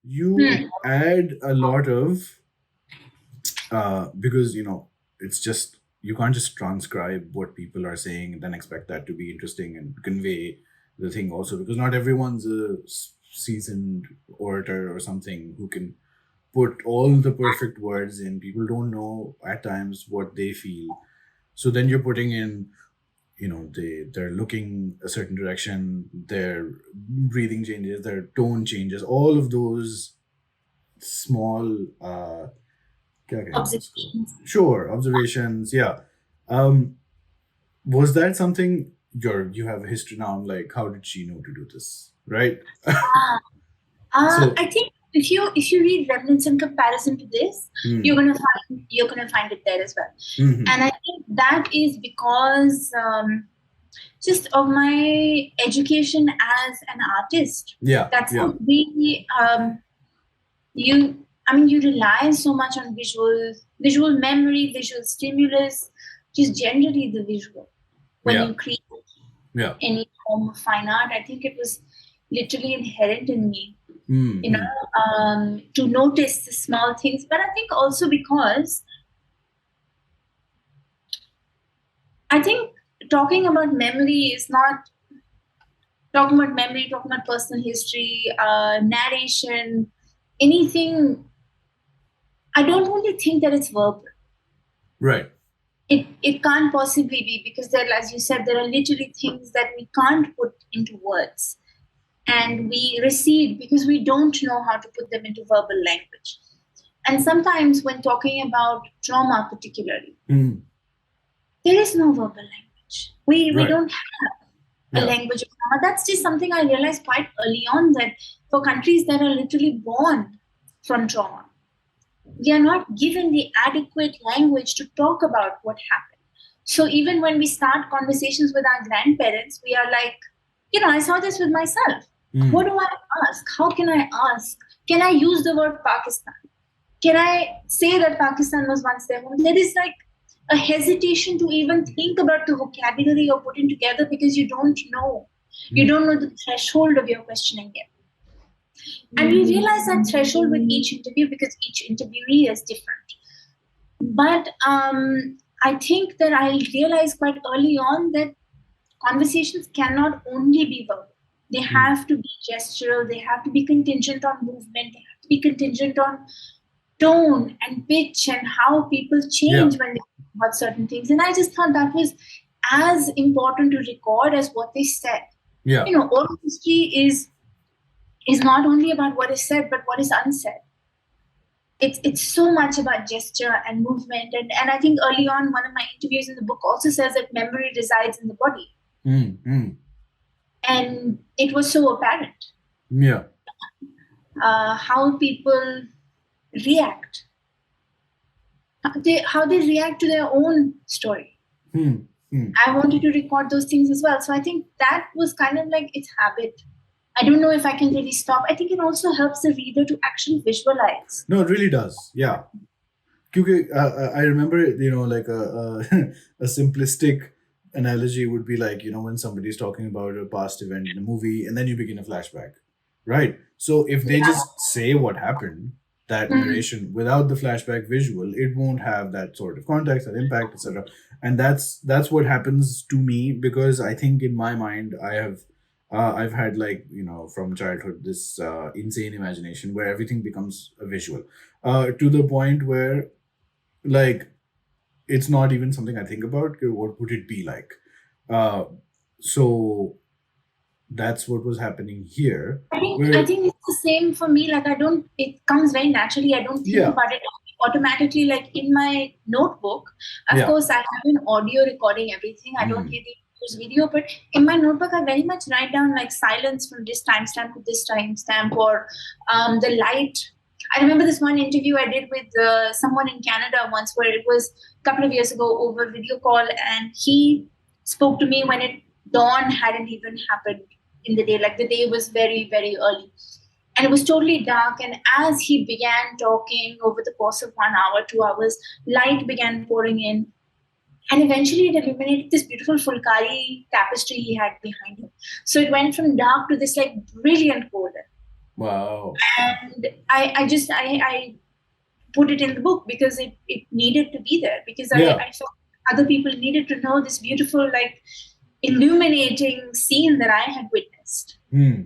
you add a lot of because it's just you can't just transcribe what people are saying and then expect that to be interesting and convey the thing also, because not everyone's a seasoned orator or something who can put all the perfect words in. People don't know at times what they feel, so then you're putting in, they're looking a certain direction, their breathing changes, their tone changes, all of those small क्या कहेंगे उसको? Observations. Sure, observations, yeah. um was that something, you have a history now, I'm like, how did she know to do this, right? Ah, So I think if you read Remnants in comparison to this, hmm, you're gonna find it there as well. hmm, And I think that is because just of my education as an artist. yeah, That's yeah, how we you rely so much on visual memory, visual stimulus, just generally the visual when yeah, you create yeah, any form of fine art. I think it was literally inherent in me, hmm, hmm, to notice the small things. But I think also because I think talking about memory is not talking about memory, talking about personal history, narration, anything. I don't only think that it's verbal. right, It can't possibly be, because there, as you said, there are literally things that we can't put into words, and we recede because we don't know how to put them into verbal language. And sometimes when talking about trauma particularly, hmm, there is no verbal language. We right, don't have a yeah, language of trauma. That's just something I realized quite early on, that for countries that are literally born from trauma, we are not given the adequate language to talk about what happened. So even when we start conversations with our grandparents, we are like, I saw this with myself. What hmm, do I ask? How can I ask? Can I use the word Pakistan? Can I say that Pakistan was once their home? There is like a hesitation to even think about the vocabulary you're putting together, because you don't know. You hmm, don't know the threshold of your questioning yet. And we realize that threshold with each interview because each interviewee is different. But I think that I realized quite early on that conversations cannot only be verbal. They hmm, have to be gestural, they have to be contingent on movement, they have to be contingent on tone and pitch and how people yeah, change when they talk about certain things. And I just thought that was as important to record as what they said. yeah, Oral history is not only about what is said, but what is unsaid. It's so much about gesture and movement. And I think early on, one of my interviews in the book also says that memory resides in the body. hmm, hmm, And it was so apparent yeah, how people react, how they react to their own story. hmm, hmm. I wanted to record those things as well. So I think that was kind of like its habit. I don't know if I can really stop. I think it also helps the reader to actually visualize. No, it really does, yeah. क्योंकि I remember, like a simplistic analogy would be like, when somebody's talking about a past event in a movie and then you begin a flashback, right? So if they Yeah. just say what happened, that Mhm. narration without the flashback visual, it won't have that sort of context, that impact, etc. And that's what happens to me, because I think in my mind I've had, like, from childhood, this insane imagination where everything becomes a visual, to the point where, like, it's not even something I think about. Okay, what would it be like? Uh, so that's what was happening here. I Where, think it's the same for me. Like I don't, it comes very naturally. I don't think yeah, about it automatically. Like in my notebook, of yeah, course, I have an audio recording everything. I don't mm, really use video, but in my notebook, I very much write down like silence from this timestamp to this timestamp, or the light. I remember this one interview I did with someone in Canada once, where it was a couple of years ago over video call, and he spoke to me when dawn hadn't even happened in the day. Like the day was very, very early. And it was totally dark. And as he began talking over the course of 1 hour, 2 hours, light began pouring in. And eventually it illuminated this beautiful Fulkari tapestry he had behind him. So it went from dark to this like brilliant golden. Wow. And I put it in the book because it needed to be there, because Yeah. I felt other people needed to know this beautiful, like, illuminating scene that I had witnessed. Hmm.